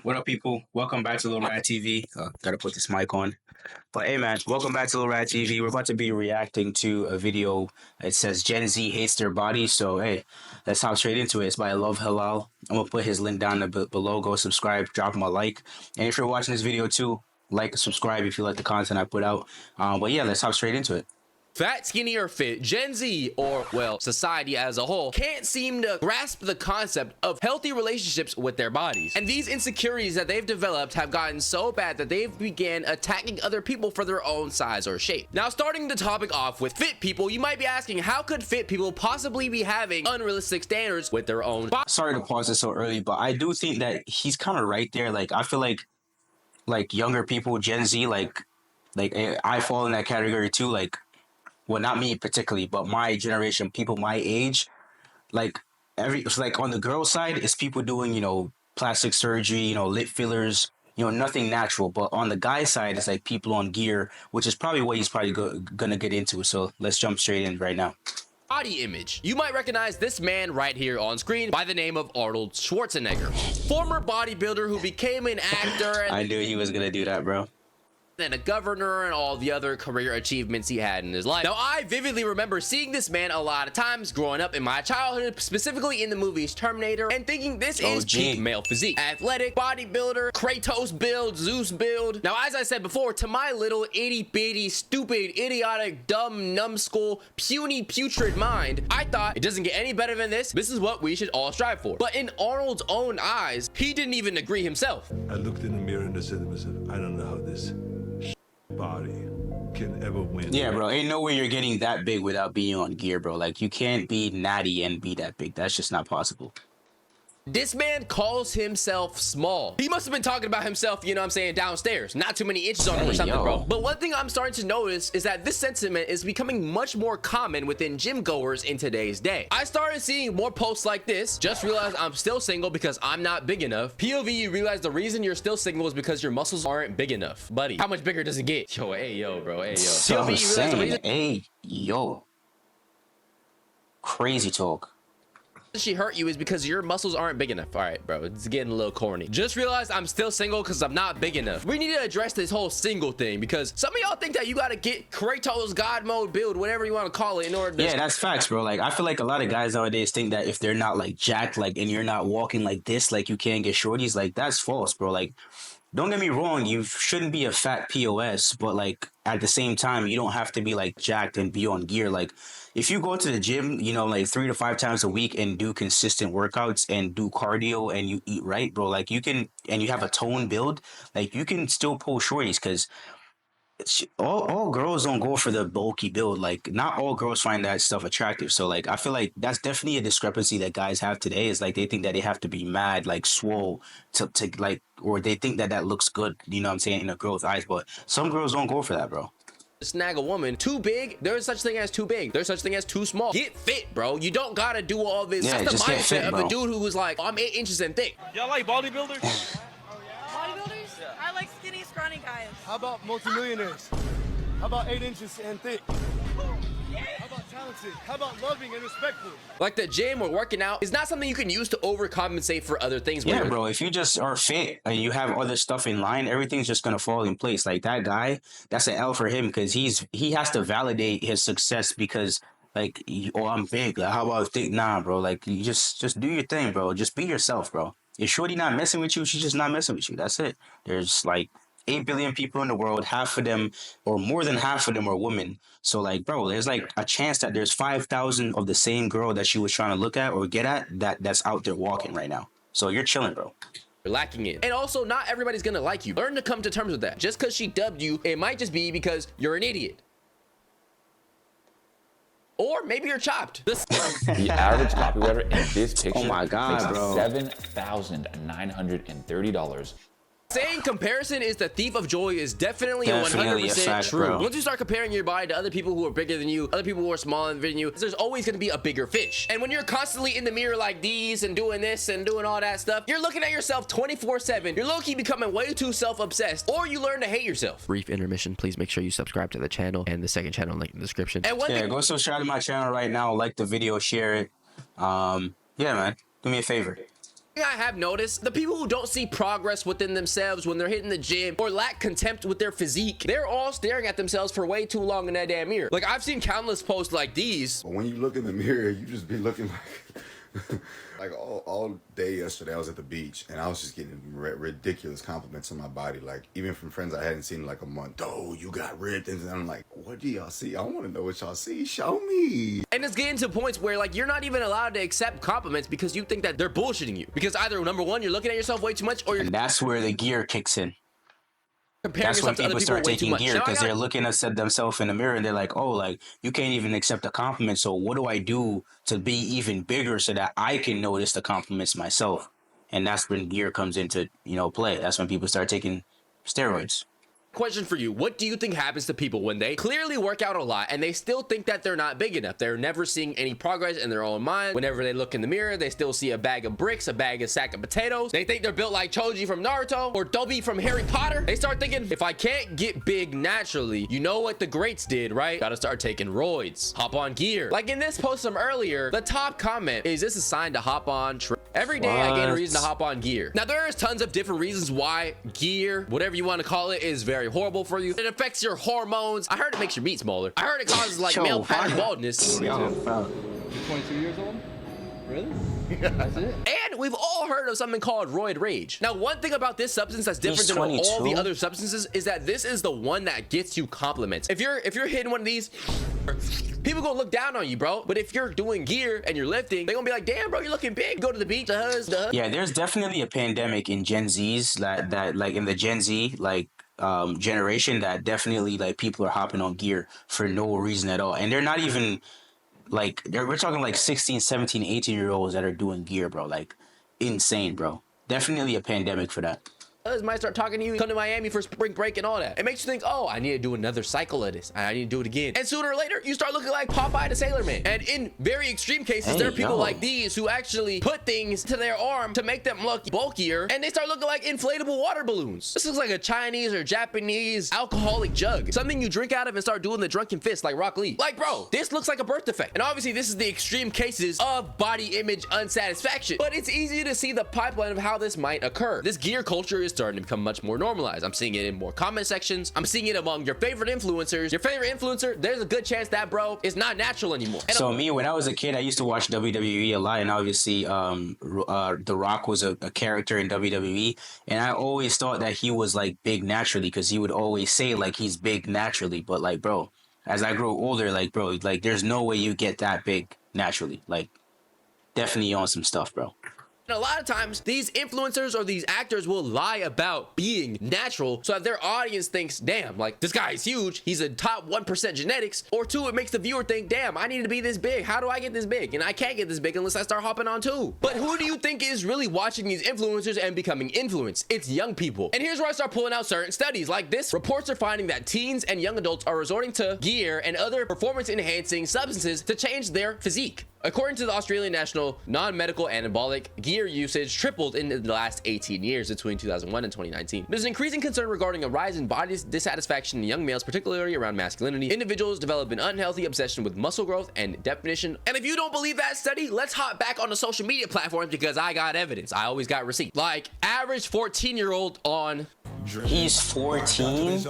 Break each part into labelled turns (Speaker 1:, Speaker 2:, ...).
Speaker 1: What up, people? Welcome back to Little Rat TV. Gotta put this mic on. But hey, man, welcome back to Little Rat TV. We're about to be reacting to a video. It says Gen Z hates their body. So hey, let's hop straight into it. It's by Love Halal. I'm gonna put his link down below. Go subscribe, drop him a like, and if you're watching this video too, like, subscribe if you like the content I put out. But yeah, let's hop straight into it.
Speaker 2: Fat, skinny, or fit, Gen Z, or, well, society as a whole, can't seem to grasp the concept of healthy relationships with their bodies. And these insecurities that they've developed have gotten so bad that they've began attacking other people for their own size or shape. Now, starting the topic off with fit people, you might be asking, how could fit people possibly be having unrealistic standards with their own body?
Speaker 1: Sorry to pause this so early, but I do think that he's kind of right there. Like, I feel like younger people, Gen Z, I fall in that category too. Like, well, not me particularly, but my generation, people my age, like it's like on the girl side, it's people doing, plastic surgery, lip fillers, nothing natural. But on the guy side, it's like people on gear, which is probably what he's probably gonna get into. So let's jump straight in right now.
Speaker 2: Body image. You might recognize this man right here on screen by the name of Arnold Schwarzenegger, former bodybuilder who became an actor and
Speaker 1: I knew he was gonna do that, bro.
Speaker 2: and a governor and all the other career achievements he had in his life. Now, I vividly remember seeing this man a lot of times growing up in my childhood, specifically in the movies Terminator, and thinking this is peak male physique. Athletic, bodybuilder, Kratos build, Zeus build. Now, as I said before, to my little itty-bitty, stupid, idiotic, dumb, numbskull, puny, putrid mind, I thought it doesn't get any better than this. This is what we should all strive for. But in Arnold's own eyes, he didn't even agree himself.
Speaker 3: I looked in the mirror and I said to myself, I don't know how this body can ever win.
Speaker 1: Yeah, bro. Ain't no way you're getting that big without being on gear, bro. Like, you can't be natty and be that big. That's just not possible.
Speaker 2: This man calls himself small. He must have been talking about himself, you know what I'm saying, downstairs. Not too many inches on him or something, bro. But one thing I'm starting to notice is that this sentiment is becoming much more common within gym goers in today's day. I started seeing more posts like this. Just realized I'm still single because I'm not big enough. POV, you realize the reason you're still single is because your muscles aren't big enough. Buddy, how much bigger does it get? Yo, hey, yo, bro, hey, yo. POV, you realize the reason...
Speaker 1: Hey, yo. Crazy talk.
Speaker 2: She hurt you is because your muscles aren't big enough. All right, bro, it's getting a little corny. Just realized I'm still single because I'm not big enough. We need to address this whole single thing because some of y'all think that you got to get Kratos God mode build, whatever you want to call it, in order to...
Speaker 1: Yeah, that's facts, bro. Like, I feel like a lot of guys nowadays think that if they're not like jacked, like, and you're not walking like this, like, you can't get shorties. Like, that's false, bro. Like, don't get me wrong, you shouldn't be a fat POS, but like at the same time, you don't have to be like jacked and be on gear. Like, if you go to the gym, like 3 to 5 times a week and do consistent workouts and do cardio and you eat right, bro, like you can, and you have a tone build, like you can still pull shorties because all girls don't go for the bulky build. Like, not all girls find that stuff attractive. So like, I feel like that's definitely a discrepancy that guys have today, is like they think that they have to be mad, like swole to like, or they think that looks good, you know what I'm saying, in a girl's eyes. But some girls don't go for that, bro.
Speaker 2: Snag a woman too big. There's such thing as too big. There's such thing as too small. Get fit, bro. You don't gotta do all this.
Speaker 1: Yeah,
Speaker 2: that's the mindset
Speaker 1: fit,
Speaker 2: of a dude who was like, I'm 8 inches and thick.
Speaker 4: Y'all like bodybuilders?
Speaker 5: Bodybuilders?
Speaker 4: Yeah.
Speaker 5: I like skinny, scrawny guys.
Speaker 3: How about multimillionaires? How about 8 inches and thick? How about talented? How about loving and respectful?
Speaker 2: Like the gym or working out is not something you can use to overcompensate for other things.
Speaker 1: Yeah, bro. If you just are fit and you have other stuff in line, everything's just gonna fall in place. Like, that guy, that's an L for him because he has to validate his success because, like, oh, I'm big. Like, how about thick? Nah, bro. Like, you just do your thing, bro. Just be yourself, bro. If shorty not messing with you, she's just not messing with you. That's it. There's like 8 billion people in the world. Half of them, or more than half of them, are women. So like, bro, there's like a chance that there's 5,000 of the same girl that she was trying to look at or get at that's out there walking right now. So you're chilling, bro.
Speaker 2: You're lacking it. And also, not everybody's gonna like you. Learn to come to terms with that. Just because she dubbed you, it might just be because you're an idiot. Or maybe you're chopped.
Speaker 6: The average copywriter in this picture
Speaker 1: Oh my God,
Speaker 6: makes
Speaker 1: bro.
Speaker 6: $7,930.
Speaker 2: Saying comparison is the thief of joy is definitely
Speaker 1: Definitely a
Speaker 2: 100%
Speaker 1: fact,
Speaker 2: true.
Speaker 1: bro.
Speaker 2: Once you start comparing your body to other people who are bigger than you, other people who are smaller than you, there's always going to be a bigger fish. And when you're constantly in the mirror like these and doing this and doing all that stuff, you're looking at yourself 24/7. You're low-key becoming way too self-obsessed, or you learn to hate yourself. Brief intermission. Please make sure you subscribe to the channel and the second channel link in the description. And one thing,
Speaker 1: Go subscribe to my channel right now. Like the video, share it. Yeah, man. Do me a favor.
Speaker 2: I have noticed, the people who don't see progress within themselves when they're hitting the gym or lack contempt with their physique, they're all staring at themselves for way too long in that damn mirror. Like, I've seen countless posts like these.
Speaker 4: But when you look in the mirror, you just be looking like like all day yesterday I was at the beach and I was just getting ridiculous compliments on my body, like even from friends I hadn't seen in like a month. Oh, you got ripped. And I'm like, what do y'all see? I want to know what y'all see. Show me.
Speaker 2: And it's getting to points where like you're not even allowed to accept compliments because you think that they're bullshitting you, because either number one, you're looking at yourself way too much, or you're
Speaker 1: And that's where the gear kicks in.
Speaker 2: comparing
Speaker 1: That's when
Speaker 2: yourself to other
Speaker 1: people
Speaker 2: people
Speaker 1: start
Speaker 2: way too
Speaker 1: taking
Speaker 2: much.
Speaker 1: gear
Speaker 2: Now, I
Speaker 1: because
Speaker 2: got-
Speaker 1: they're looking at themselves in the mirror and they're like, oh, like you can't even accept a compliment. So what do I do to be even bigger so that I can notice the compliments myself? And that's when gear comes into, play. That's when people start taking steroids.
Speaker 2: Question for you. What do you think happens to people when they clearly work out a lot and they still think that they're not big enough? They're never seeing any progress in their own mind. Whenever they look in the mirror, they still see a bag of bricks, a sack of potatoes. They think they're built like Choji from Naruto or Dobby from Harry Potter. They start thinking, if I can't get big naturally, you know what the greats did, right? Gotta start taking roids. Hop on gear. Like in this post from earlier, the top comment is, this a sign to hop on every day. I gain a reason to hop on gear. Now there's tons of different reasons why gear, whatever you want to call it, is very horrible for you. It affects your hormones. I heard it makes your meat smaller. I heard it causes like male pattern baldness.
Speaker 1: Yo, bro.
Speaker 7: 22 years old? Really? That's it?
Speaker 2: And we've all heard of something called roid rage. Now, one thing about this substance that's different
Speaker 1: He's
Speaker 2: than all the
Speaker 1: 22?
Speaker 2: other substances is that this is the one that gets you compliments. If you're hitting one of these, people gonna look down on you, bro. But if you're doing gear and you're lifting, they gonna be like, damn, bro, you're looking big. Go to the beach,
Speaker 1: Yeah, there's definitely a pandemic in Gen Zs that like in the Gen Z generation that definitely like people are hopping on gear for no reason at all. And they're not even like we're talking like 16, 17, 18-year-olds that are doing gear, bro. Like insane, bro. Definitely a pandemic for that.
Speaker 2: Others might start talking to you, come to Miami for spring break and all that. It makes you think, oh, I need to do another cycle of this. I need to do it again. And sooner or later, you start looking like Popeye the Sailor Man. And in very extreme cases, there are people like these who actually put things to their arm to make them look bulkier, and they start looking like inflatable water balloons. This looks like a Chinese or Japanese alcoholic jug. Something you drink out of and start doing the drunken fist like Rock Lee. Like, bro, this looks like a birth defect. And obviously, this is the extreme cases of body image unsatisfaction. But it's easy to see the pipeline of how this might occur. This gear culture is starting to become much more normalized. I'm seeing it in more comment sections. I'm seeing it among your favorite influencers. Your favorite influencer, there's a good chance that bro is not natural anymore. And
Speaker 1: So me, when I was a kid, I used to watch WWE a lot, and obviously The Rock was a character in WWE, and I always thought that he was like big naturally because he would always say like he's big naturally. But like, bro, as I grow older, like, bro, like there's no way you get that big naturally. Like, definitely on some stuff, bro.
Speaker 2: And a lot of times, these influencers or these actors will lie about being natural so that their audience thinks, damn, like, this guy is huge. He's a top 1% genetics. Or two, it makes the viewer think, damn, I need to be this big. How do I get this big? And I can't get this big unless I start hopping on too. But who do you think is really watching these influencers and becoming influenced? It's young people. And here's where I start pulling out certain studies like this. Reports are finding that teens and young adults are resorting to gear and other performance-enhancing substances to change their physique. According to the Australian National Non-Medical Anabolic, gear usage tripled in the last 18 years between 2001 and 2019. There's an increasing concern regarding a rise in body dissatisfaction in young males, particularly around masculinity. Individuals develop an unhealthy obsession with muscle growth and definition. And if you don't believe that study, let's hop back on the social media platforms because I got evidence. I always got receipts. Like average 14-year-old on...
Speaker 1: He's 14?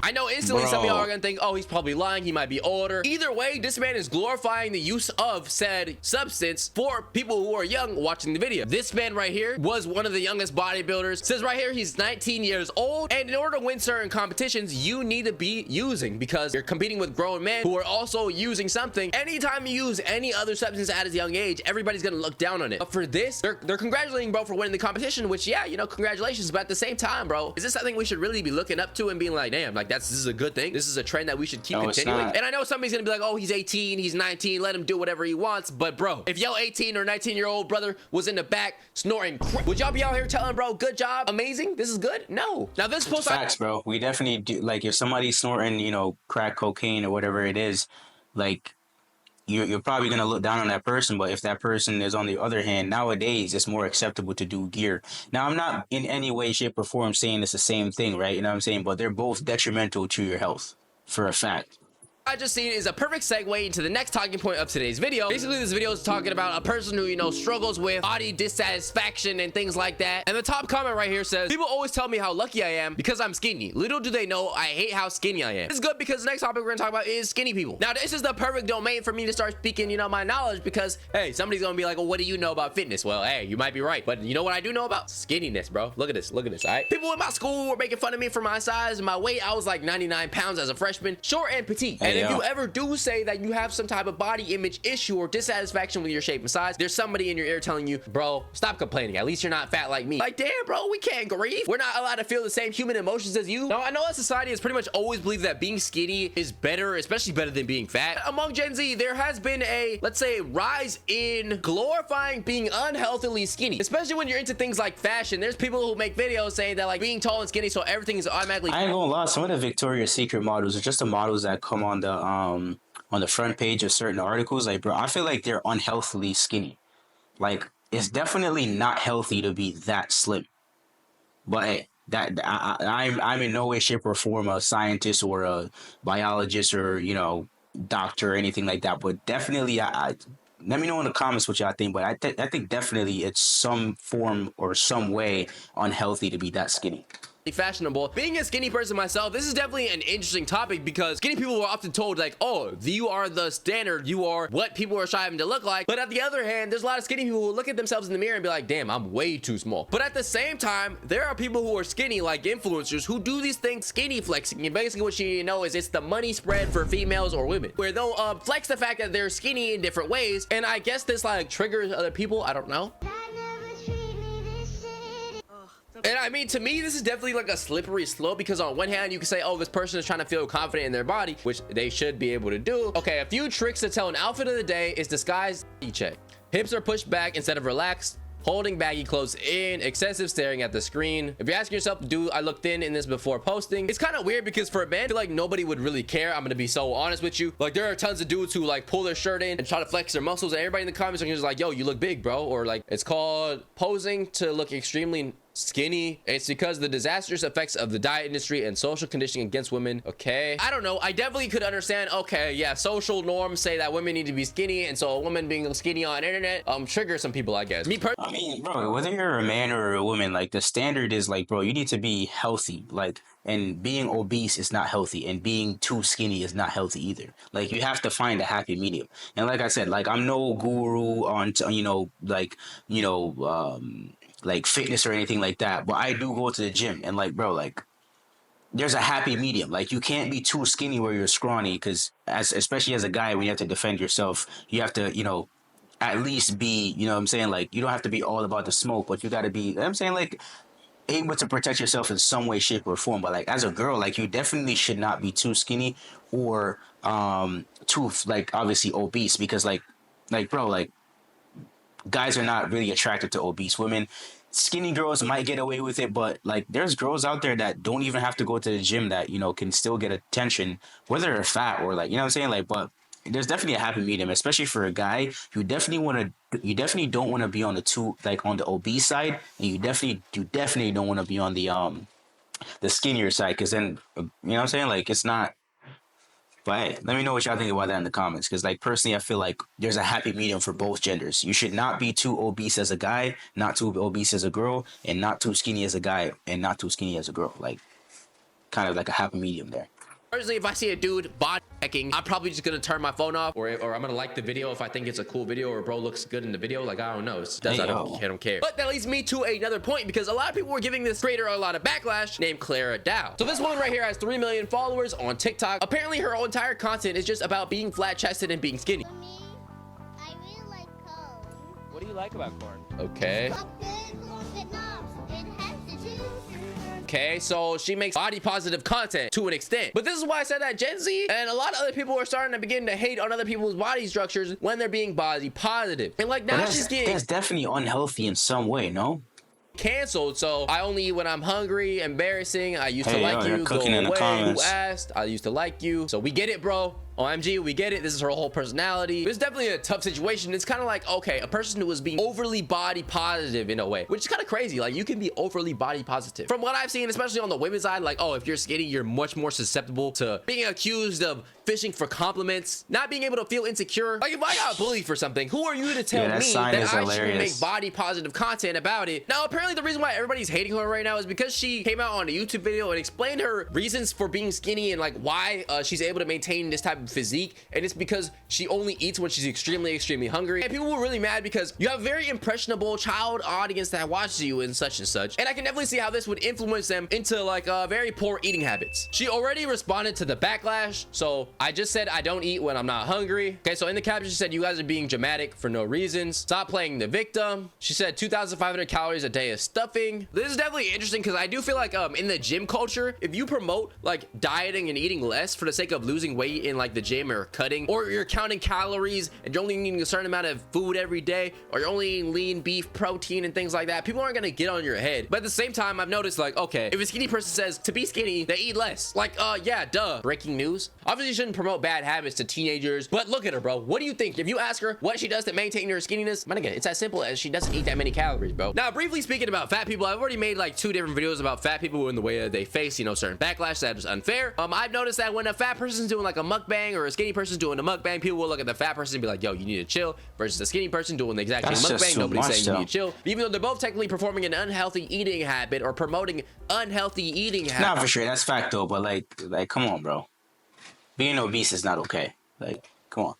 Speaker 2: I know instantly some of y'all
Speaker 1: Bro.
Speaker 2: are gonna think, oh, he's probably lying, he might be older. Either way, this man is glorifying the use of said substance for people who are young watching the video. This man right here was one of the youngest bodybuilders. Says right here he's 19 years old, and in order to win certain competitions, you need to be using, because you're competing with grown men who are also using something. Anytime you use any other substance at a young age, everybody's gonna look down on it. But for this, they're congratulating bro for winning the competition, which, yeah, you know, congratulations. But at the same time, bro, is this something we should really be looking up to and being like, damn, like this is a good thing? This is a trend that we should keep
Speaker 1: No, it's
Speaker 2: continuing.
Speaker 1: not.
Speaker 2: And I know somebody's gonna be like, oh, he's 18, he's 19, let him do whatever he wants. But bro, if your 18 or 19-year-old brother was in the back snorting would y'all be out here telling bro, good job, amazing, this is good? No. Now this post,
Speaker 1: Facts, bro. We definitely do. Like, if somebody's snorting, crack cocaine or whatever it is, like, you're probably gonna look down on that person. But if that person is, on the other hand, nowadays it's more acceptable to do gear. Now, I'm not in any way, shape, or form saying it's the same thing, right? You know what I'm saying? But they're both detrimental to your health, for a fact.
Speaker 2: I just seen is a perfect segue into the next talking point of today's video. Basically, this video is talking about a person who, you know, struggles with body dissatisfaction and things like that. And the top comment right here says, people always tell me how lucky I am because I'm skinny. Little do they know I hate how skinny I am. This is good because the next topic we're gonna talk about is skinny people. Now, this is the perfect domain for me to start speaking, you know, my knowledge, because, hey, somebody's gonna be like, well, what do you know about fitness? Well, hey, you might be right, but you know what I do know about? Skinniness, bro. Look at this, all right? People in my school were making fun of me for my size and my weight. I was like 99 pounds as a freshman, short and petite. And if you ever do say that you have some type of body image issue or dissatisfaction with your shape and size, there's somebody in your ear telling you, bro, stop complaining. At least you're not fat like me. Like, damn, bro, we can't grieve. We're not allowed to feel the same human emotions as you. Now, I know that society has pretty much always believed that being skinny is better, especially better than being fat. Among Gen Z, there has been a, let's say, rise in glorifying being unhealthily skinny, especially when you're into things like fashion. There's people who make videos saying that, like, being tall and skinny, so everything is automatically.
Speaker 1: I ain't gonna lie, some of the Victoria's Secret models are just the models that come on the front page of certain articles. Like, bro, I feel like they're unhealthily skinny. Like, it's definitely not healthy to be that slim. But hey, I'm in no way, shape, or form a scientist or a biologist or, you know, doctor or anything like that. But definitely, I let me know in the comments what y'all think. But I think definitely it's some form or some way unhealthy to be that skinny.
Speaker 2: Fashionable. Being a skinny person myself, this is definitely an interesting topic because skinny people were often told, like, oh, you are the standard, you are what people are striving to look like. But at the other hand, there's a lot of skinny people who look at themselves in the mirror and be like, damn, I'm way too small. But at the same time, there are people who are skinny, like influencers, who do these things skinny flexing. And basically what you need to know is it's the money spread for females or women, where they'll flex the fact that they're skinny in different ways. And I guess this like triggers other people. I don't know. And I mean, to me, this is definitely like a slippery slope because on one hand, you can say, oh, this person is trying to feel confident in their body, which they should be able to do. Okay, a few tricks to tell an outfit of the day is disguise check. Hips are pushed back instead of relaxed. Holding baggy clothes in, excessive staring at the screen. If you're asking yourself, do I look thin in this before posting? It's kind of weird because for a man, I feel like nobody would really care. I'm gonna be so honest with you. Like, there are tons of dudes who like pull their shirt in and try to flex their muscles, and everybody in the comments are just like, yo, you look big, bro. Or like, it's called posing to look extremely skinny. It's because the disastrous effects of the diet industry and social conditioning against women. Okay, I don't know, I definitely could understand, okay, yeah, social norms say that women need to be skinny, and so a woman being skinny on internet triggers some people, I guess.
Speaker 1: I mean, bro, whether you're a man or a woman, like, the standard is like, bro, you need to be healthy. Like, and being obese is not healthy, and being too skinny is not healthy either. Like, you have to find a happy medium. And like I said, like, I'm no guru on like fitness or anything like that, but I do go to the gym, and like, bro, like, there's a happy medium. Like, you can't be too skinny where you're scrawny, because especially as a guy, when you have to defend yourself, you have to, you know, at least be, you know what I'm saying, like, you don't have to be all about the smoke, but you got to be, you know what I'm saying, like, able to protect yourself in some way, shape, or form. But like, as a girl, like, you definitely should not be too skinny or too, like, obviously obese, because like bro, like, guys are not really attracted to obese women. Skinny girls might get away with it, but like, there's girls out there that don't even have to go to the gym that, you know, can still get attention, whether they're fat or like, you know what I'm saying, like, but there's definitely a happy medium, especially for a guy. You definitely don't want to be on the obese side, and you definitely don't want to be on the skinnier side, because then, you know what I'm saying, like, it's not. But hey, let me know what y'all think about that in the comments, because like, personally, I feel like there's a happy medium for both genders. You should not be too obese as a guy, not too obese as a girl, and not too skinny as a guy, and not too skinny as a girl. Like, kind of like a happy medium there.
Speaker 2: Personally, if I see a dude body checking, I'm probably just gonna turn my phone off, or I'm gonna like the video if I think it's a cool video, or bro looks good in the video. Like, I don't know. I don't care. But that leads me to another point, because a lot of people were giving this creator a lot of backlash, named Clara Dow. So this woman right here has 3 million followers on TikTok. Apparently, her whole entire content is just about being flat-chested and being skinny.
Speaker 8: I really like corn.
Speaker 7: What do you like about corn?
Speaker 2: Okay. Okay, so she makes body positive content to an extent. But this is why I said that Gen Z and a lot of other people are starting to begin to hate on other people's body structures when they're being body positive. And like, now she's getting...
Speaker 1: That's definitely unhealthy in some way, no?
Speaker 2: Canceled. So I only eat when I'm hungry. Embarrassing. I used to like you. Go away. Who asked? I used to like you. So we get it, bro. OMG, we get it. This is her whole personality. It's definitely a tough situation. It's kind of like, okay, a person who was being overly body positive in a way, which is kind of crazy. Like, you can be overly body positive. From what I've seen, especially on the women's side, like, oh, if you're skinny, you're much more susceptible to being accused of fishing for compliments, not being able to feel insecure. Like if I got bullied for something, who are you to tell
Speaker 1: that
Speaker 2: me
Speaker 1: sign
Speaker 2: that
Speaker 1: is
Speaker 2: I
Speaker 1: hilarious.
Speaker 2: shouldn't make body positive content about it? Now, apparently the reason why everybody's hating her right now is because she came out on a YouTube video and explained her reasons for being skinny and like why she's able to maintain this type of physique, and it's because she only eats when she's extremely hungry. And people were really mad because you have a very impressionable child audience that watches you and such, and I can definitely see how this would influence them into like very poor eating habits. She already responded to the backlash, so I just said I don't eat when I'm not hungry. Okay, so in the caption she said, you guys are being dramatic for no reasons, stop playing the victim. She said 2,500 calories a day is stuffing. This is definitely interesting because I do feel like in the gym culture, if you promote like dieting and eating less for the sake of losing weight in like the gym or cutting, or you're counting calories and you're only eating a certain amount of food every day, or you're only eating lean beef protein and things like that, people aren't gonna get on your head. But at the same time, I've noticed like, okay, if a skinny person says to be skinny, they eat less. Like, yeah, duh. Breaking news. Obviously, you shouldn't promote bad habits to teenagers, but look at her, bro. What do you think? If you ask her what she does to maintain her skinniness, my nigga, it's as simple as she doesn't eat that many calories, bro. Now, briefly speaking about fat people, I've already made like 2 different videos about fat people in the way that they face, you know, certain backlash that is unfair. I've noticed that when a fat person's doing like a mukbang or a skinny person's doing a mukbang, people will look at the fat person and be like, yo, you need to chill, versus the skinny person doing the exact same mukbang. Nobody's saying you need to chill. Even though they're both technically performing an unhealthy eating habit or promoting unhealthy eating habits.
Speaker 1: Not for sure, that's fact though, but like come on, bro. Being obese is not okay. Like, come on.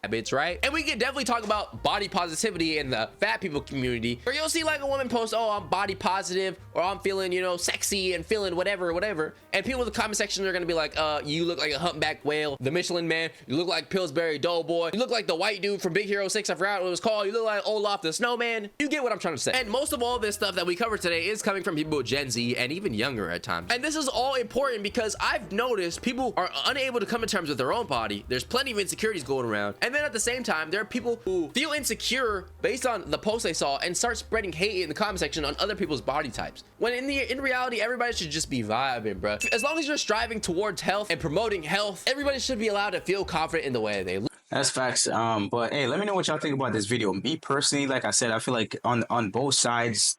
Speaker 2: Habits, right? And we can definitely talk about body positivity in the fat people community, where you'll see like a woman post, oh, I'm body positive, or I'm feeling, you know, sexy and feeling whatever, and people in the comment section are gonna be like, you look like a humpback whale, the Michelin Man, you look like Pillsbury Doughboy, you look like the white dude from Big Hero 6, I forgot what it was called, you look like Olaf the Snowman. You get what I'm trying to say. And most of all this stuff that we cover today is coming from people Gen Z and even younger at times. And this is all important because I've noticed people are unable to come to terms with their own body. There's plenty of insecurities going around, and then at the same time, there are people who feel insecure based on the post they saw and start spreading hate in the comment section on other people's body types, when in reality, everybody should just be vibing, bro. As long as you're striving towards health and promoting health, everybody should be allowed to feel confident in the way they look.
Speaker 1: That's facts. But hey, let me know what y'all think about this video. Me personally, like I said, I feel like on both sides,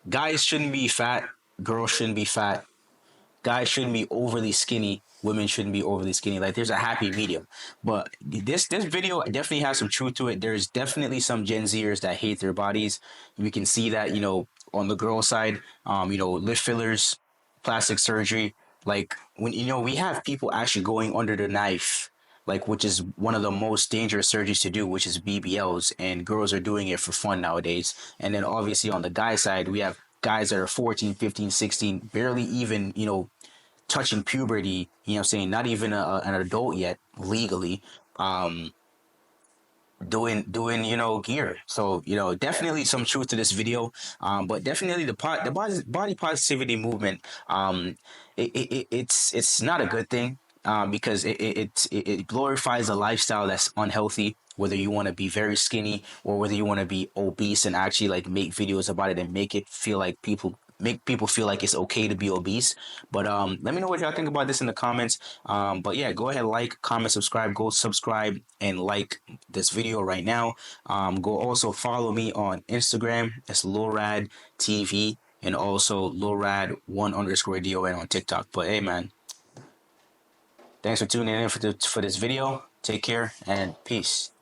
Speaker 1: guys shouldn't be fat, girls shouldn't be fat, guys shouldn't be overly skinny, women shouldn't be overly skinny. Like, there's a happy medium. But this video definitely has some truth to it. There's definitely some Gen Zers that hate their bodies. We can see that, you know, on the girl side, you know, lip fillers, plastic surgery. Like, when, you know, we have people actually going under the knife, like, which is one of the most dangerous surgeries to do, which is BBLs, and girls are doing it for fun nowadays. And then obviously on the guy side, we have guys that are 14, 15, 16, barely even, you know, touching puberty, you know what I'm saying, not even an adult yet legally, doing you know, gear. So, you know, definitely some truth to this video, but definitely the body positivity movement, it's not a good thing, because it glorifies a lifestyle that's unhealthy, whether you want to be very skinny or whether you want to be obese and actually like make videos about it and make people feel like it's okay to be obese. But let me know what y'all think about this in the comments. But yeah, go ahead, like, comment, subscribe. Go subscribe and like this video right now. Go also follow me on Instagram. It's LilRad TV, and also LilRad1_DON on TikTok. But hey, man, thanks for tuning in for this video. Take care and peace.